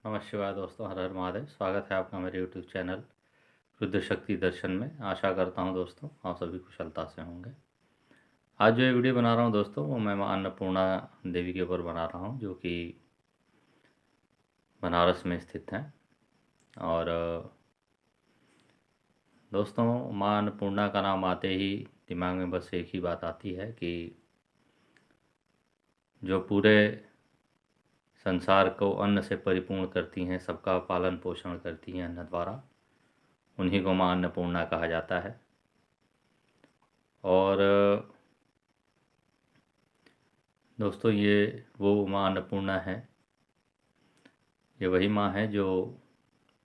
नमः शिवाय दोस्तों, हर हर महादेव। स्वागत है आपका मेरे यूट्यूब चैनल रुद्र शक्ति दर्शन में। आशा करता हूँ दोस्तों आप सभी कुशलता से होंगे। आज जो ये वीडियो बना रहा हूँ दोस्तों, वो मैं माँ अन्नपूर्णा देवी के ऊपर बना रहा हूँ, जो कि बनारस में स्थित हैं। और दोस्तों, माँ अन्नपूर्णा का नाम आते ही दिमाग में बस एक ही बात आती है कि जो पूरे संसार को अन्न से परिपूर्ण करती हैं, सबका पालन पोषण करती हैं अन्न द्वारा, उन्हीं को माँ अन्नपूर्णा कहा जाता है। और दोस्तों, ये वो माँ अन्नपूर्णा है, ये वही माँ है जो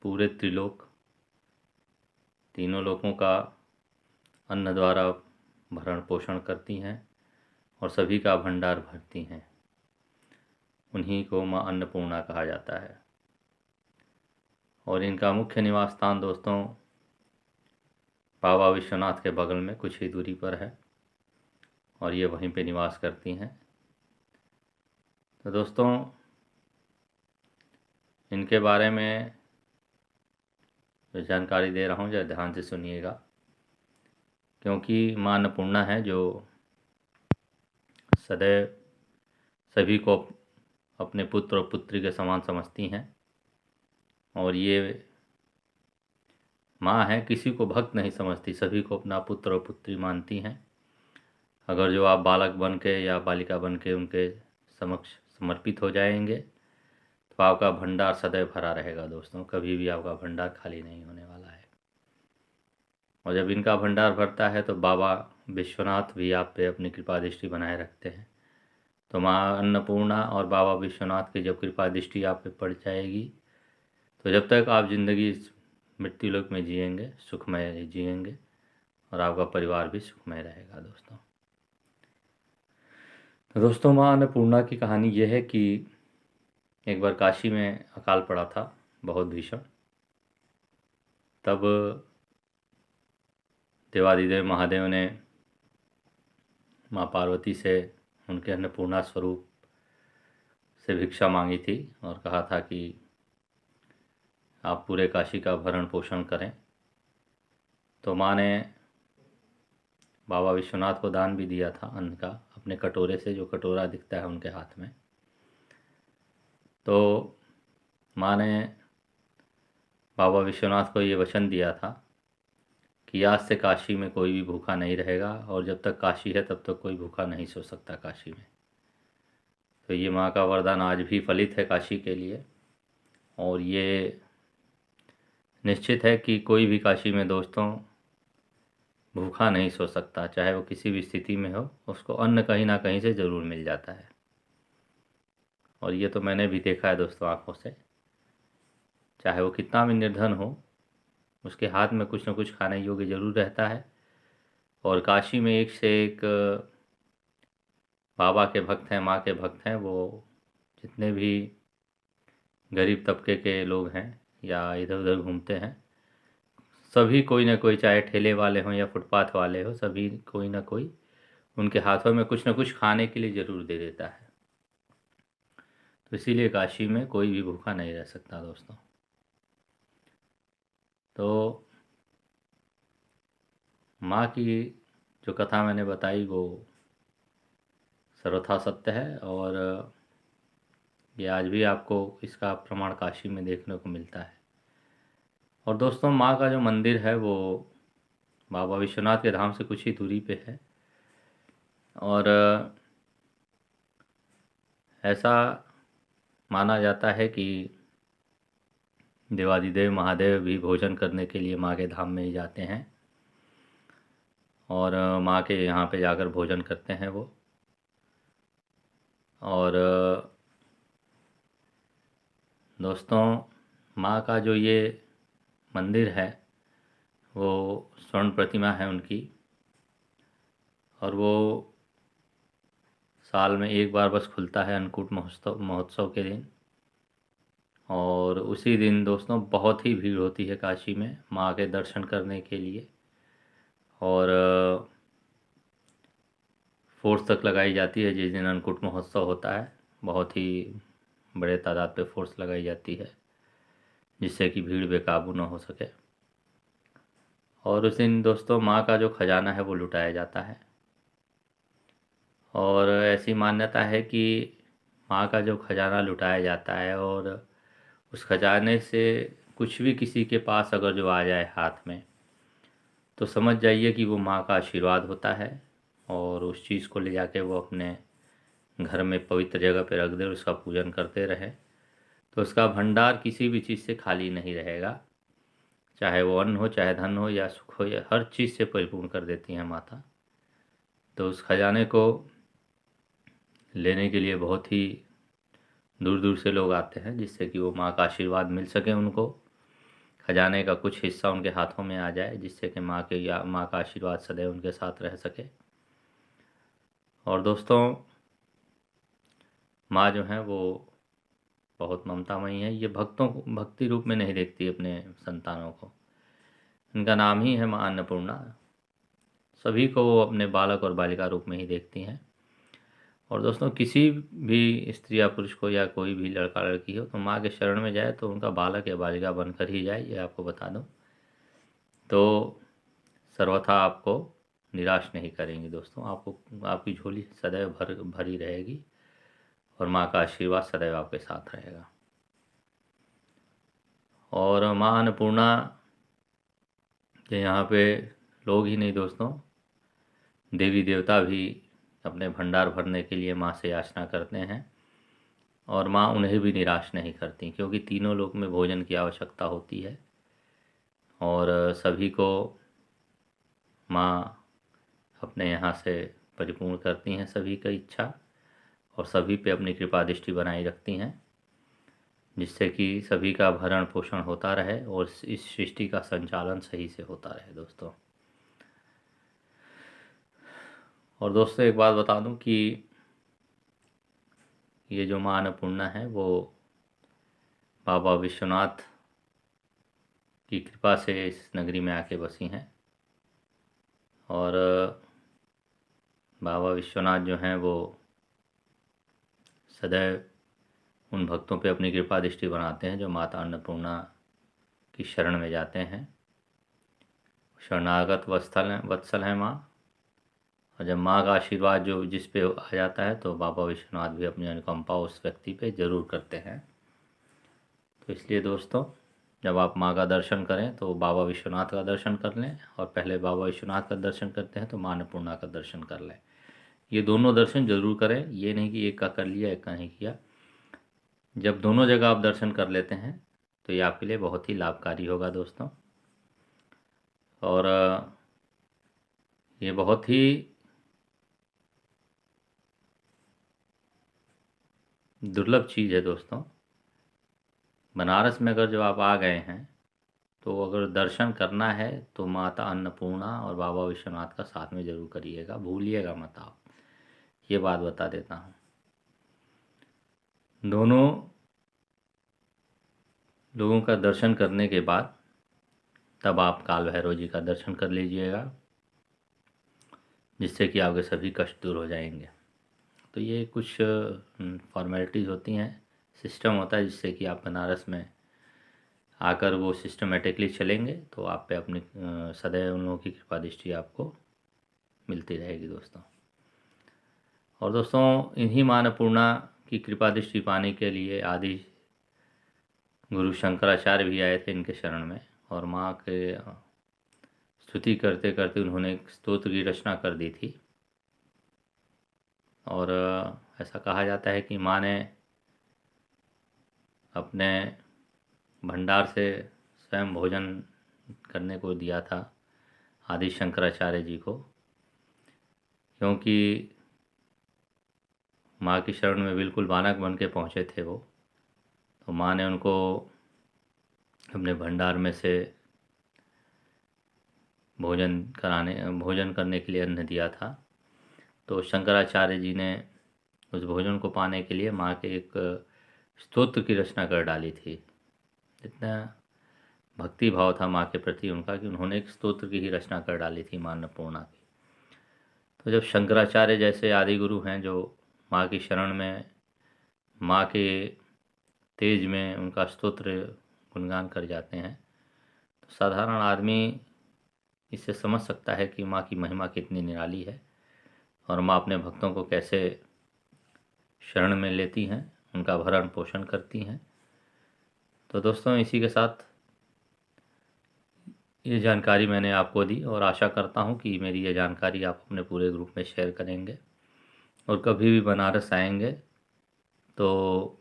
पूरे त्रिलोक, तीनों लोकों का अन्न द्वारा भरण पोषण करती हैं और सभी का भंडार भरती हैं। उन्हीं को माँ अन्नपूर्णा कहा जाता है। और इनका मुख्य निवास स्थान दोस्तों बाबा विश्वनाथ के बगल में कुछ ही दूरी पर है, और ये वहीं पे निवास करती हैं। तो दोस्तों, इनके बारे में जो जानकारी दे रहा हूँ, जरा ध्यान से सुनिएगा, क्योंकि माँ अन्नपूर्णा है जो सदैव सभी को अपने पुत्र और पुत्री के समान समझती हैं। और ये माँ है, किसी को भक्त नहीं समझती, सभी को अपना पुत्र और पुत्री मानती हैं। अगर जो आप बालक बन के या बालिका बन के उनके समक्ष समर्पित हो जाएंगे तो आपका भंडार सदैव भरा रहेगा दोस्तों, कभी भी आपका भंडार खाली नहीं होने वाला है। और जब इनका भंडार भरता है तो बाबा विश्वनाथ भी आप पे अपनी कृपा दृष्टि बनाए रखते हैं। तो माँ अन्नपूर्णा और बाबा विश्वनाथ की जब कृपा दृष्टि आप पे पड़ जाएगी तो जब तक आप ज़िंदगी इस मृत्यु लोक में जिएंगे, सुखमय जिएंगे, और आपका परिवार भी सुखमय रहेगा दोस्तों। तो दोस्तों, माँ अन्नपूर्णा की कहानी यह है कि एक बार काशी में अकाल पड़ा था, बहुत भीषण। तब देवादिदेव महादेव ने माँ पार्वती से उनके अन्नपूर्णा स्वरूप से भिक्षा मांगी थी और कहा था कि आप पूरे काशी का भरण पोषण करें। तो माँ ने बाबा विश्वनाथ को दान भी दिया था अन्न का, अपने कटोरे से, जो कटोरा दिखता है उनके हाथ में। तो माँ ने बाबा विश्वनाथ को ये वचन दिया था कि आज से काशी में कोई भी भूखा नहीं रहेगा, और जब तक काशी है तब तक कोई भूखा नहीं सो सकता काशी में। तो ये माँ का वरदान आज भी फलित है काशी के लिए। और ये निश्चित है कि कोई भी काशी में दोस्तों भूखा नहीं सो सकता, चाहे वो किसी भी स्थिति में हो, उसको अन्न कहीं ना कहीं से ज़रूर मिल जाता है। और ये तो मैंने भी देखा है दोस्तों आँखों से। चाहे वो कितना भी निर्धन हो, उसके हाथ में कुछ न कुछ खाने योग्य ज़रूर रहता है। और काशी में एक से एक बाबा के भक्त हैं, माँ के भक्त हैं। वो जितने भी गरीब तबके के लोग हैं या इधर उधर घूमते हैं, सभी कोई ना कोई, चाहे ठेले वाले हों या फुटपाथ वाले हों, सभी कोई ना कोई उनके हाथों में कुछ ना कुछ खाने के लिए ज़रूर दे देता है। तो इसीलिए काशी में कोई भी भूखा नहीं रह सकता दोस्तों। तो माँ की जो कथा मैंने बताई वो सर्वथा सत्य है, और ये आज भी आपको इसका प्रमाण काशी में देखने को मिलता है। और दोस्तों, माँ का जो मंदिर है वो बाबा विश्वनाथ के धाम से कुछ ही दूरी पे है। और ऐसा माना जाता है कि देवादिदेव महादेव भी भोजन करने के लिए माँ के धाम में ही जाते हैं, और माँ के यहाँ पे जाकर भोजन करते हैं वो। और दोस्तों, माँ का जो ये मंदिर है वो स्वर्ण प्रतिमा है उनकी, और वो साल में एक बार बस खुलता है अन्नकूट महोत्सव महोत्सव के दिन। और उसी दिन दोस्तों बहुत ही भीड़ होती है काशी में माँ के दर्शन करने के लिए। और फोर्स तक लगाई जाती है जिस दिन अन्नकूट महोत्सव होता है, बहुत ही बड़े तादाद पे फोर्स लगाई जाती है। जिससे कि भीड़ बेकाबू न हो सके। और उस दिन दोस्तों माँ का जो खजाना है वो लुटाया जाता है। और ऐसी मान्यता है कि माँ का जो खजाना लुटाया जाता है और उस खजाने से कुछ भी किसी के पास अगर जो आ जाए हाथ में, तो समझ जाइए कि वो माँ का आशीर्वाद होता है। और उस चीज़ को ले जाके वो अपने घर में पवित्र जगह पे रख दे और उसका पूजन करते रहें, तो उसका भंडार किसी भी चीज़ से खाली नहीं रहेगा। चाहे वो अन्न हो, चाहे धन हो या सुख हो, या हर चीज़ से परिपूर्ण कर देती हैं माता। तो उस खजाने को लेने के लिए बहुत ही दूर दूर से लोग आते हैं, जिससे कि वो माँ का आशीर्वाद मिल सके उनको। खजाने का कुछ हिस्सा उनके हाथों में आ जाए, जिससे कि माँ के या माँ का आशीर्वाद सदैव उनके साथ रह सके। और दोस्तों माँ जो हैं वो बहुत ममतामयी है। ये भक्तों को भक्ति रूप में नहीं देखती अपने संतानों को। इनका नाम ही है माँ अन्नपूर्णा। सभी को वो अपने बालक और बालिका रूप में ही देखती हैं। और दोस्तों किसी भी स्त्री या पुरुष को या कोई भी लड़का लड़की हो तो माँ के शरण में जाए तो उनका बालक या बालिका बनकर ही जाए, ये आपको बता दूं। तो सर्वथा आपको निराश नहीं करेंगी दोस्तों। आपको आपकी झोली सदैव भरी रहेगी और माँ का आशीर्वाद सदैव आपके साथ रहेगा। और माँ अन्नपूर्णा के यहाँ पे लोग ही नहीं दोस्तों, देवी देवता भी अपने भंडार भरने के लिए माँ से याचना करते हैं। और माँ उन्हें भी निराश नहीं करती, क्योंकि तीनों लोक में भोजन की आवश्यकता होती है। और सभी को माँ अपने यहाँ से परिपूर्ण करती हैं सभी का इच्छा, और सभी पे अपनी कृपा दृष्टि बनाए रखती हैं, जिससे कि सभी का भरण पोषण होता रहे और इस सृष्टि का संचालन सही से होता रहे दोस्तों। और दोस्तों एक बात बता दूं कि ये जो माँ अन्नपूर्णा है वो बाबा विश्वनाथ की कृपा से इस नगरी में आके बसी हैं। और बाबा विश्वनाथ जो हैं वो सदैव उन भक्तों पे अपनी कृपा दृष्टि बनाते हैं जो माता अन्नपूर्णा की शरण में जाते हैं। शरणागत वत्सल है माँ। और जब माँ का आशीर्वाद जो जिस पे आ जाता है तो बाबा विश्वनाथ भी अपनी अनुकंपा उस व्यक्ति पे ज़रूर करते हैं। तो इसलिए दोस्तों जब आप माँ का दर्शन करें तो बाबा विश्वनाथ का दर्शन कर लें, और पहले बाबा विश्वनाथ का दर्शन करते हैं तो माँ अन्नपूर्णा का दर्शन कर लें। ये दोनों दर्शन जरूर करें, ये नहीं कि एक का कर लिया एक का नहीं किया। जब दोनों जगह आप दर्शन कर लेते हैं तो ये आपके लिए बहुत ही लाभकारी होगा दोस्तों। और ये बहुत ही दुर्लभ चीज़ है दोस्तों। बनारस में अगर जो आप आ गए हैं तो अगर दर्शन करना है तो माता अन्नपूर्णा और बाबा विश्वनाथ का साथ में ज़रूर करिएगा, भूलिएगा मत आप, ये बात बता देता हूँ। दोनों लोगों का दर्शन करने के बाद तब आप काल भैरव जी का दर्शन कर लीजिएगा, जिससे कि आपके सभी कष्ट दूर हो जाएंगे। तो ये कुछ फॉर्मेलिटीज़ होती हैं, सिस्टम होता है, जिससे कि आप बनारस में आकर वो सिस्टमेटिकली चलेंगे तो आप पे अपनी सदैव उन लोगों की कृपा दृष्टि आपको मिलती रहेगी दोस्तों। और दोस्तों इन्हीं माँ अन्नपूर्णा की कृपा दृष्टि पाने के लिए आदि गुरु शंकराचार्य भी आए थे इनके शरण में, और माँ के स्तुति करते करते उन्होंने एक स्तोत्र की रचना कर दी थी। और ऐसा कहा जाता है कि माँ ने अपने भंडार से स्वयं भोजन करने को दिया था आदि शंकराचार्य जी को, क्योंकि माँ की शरण में बिल्कुल बालक बन के पहुँचे थे वो। तो माँ ने उनको अपने भंडार में से भोजन करने के लिए अन्न दिया था। तो शंकराचार्य जी ने उस भोजन को पाने के लिए माँ के एक स्तोत्र की रचना कर डाली थी। इतना भक्ति भाव था माँ के प्रति उनका कि उन्होंने एक स्तोत्र की ही रचना कर डाली थी माँ अन्नपूर्णा की। तो जब शंकराचार्य जैसे आदि गुरु हैं जो माँ की शरण में माँ के तेज में उनका स्तोत्र गुणगान कर जाते हैं, तो साधारण आदमी इससे समझ सकता है कि माँ की महिमा कितनी निराली है और माँ अपने भक्तों को कैसे शरण में लेती हैं, उनका भरण पोषण करती हैं। तो दोस्तों, इसी के साथ ये जानकारी मैंने आपको दी और आशा करता हूँ कि मेरी ये जानकारी आप अपने पूरे ग्रुप में शेयर करेंगे और कभी भी बनारस आएंगे तो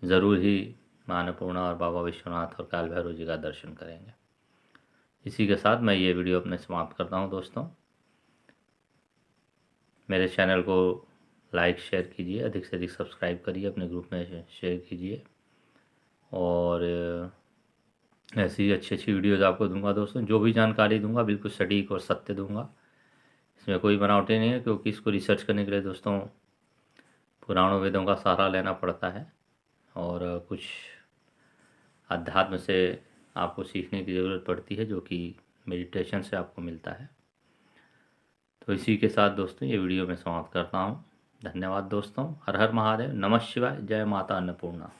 ज़रूर ही माँ अन्नपूर्णा और बाबा विश्वनाथ और काल भैरव जी का दर्शन करेंगे। इसी के साथ मैं ये वीडियो अपने समाप्त करता हूँ। दोस्तों, मेरे चैनल को लाइक शेयर कीजिए, अधिक से अधिक सब्सक्राइब करिए, अपने ग्रुप में शेयर कीजिए और ऐसी ही अच्छी अच्छी वीडियोज़ आपको दूंगा। दोस्तों, जो भी जानकारी दूंगा बिल्कुल सटीक और सत्य दूंगा, इसमें कोई बनावटी नहीं है, क्योंकि इसको रिसर्च करने के लिए दोस्तों पुराणों वेदों का सहारा लेना पड़ता है और कुछ अध्यात्म से आपको सीखने की ज़रूरत पड़ती है, जो कि मेडिटेशन से आपको मिलता है। तो इसी के साथ दोस्तों ये वीडियो मैं समाप्त करता हूँ। धन्यवाद दोस्तों। हर हर महादेव। नमः शिवाय। जय माता अन्नपूर्णा।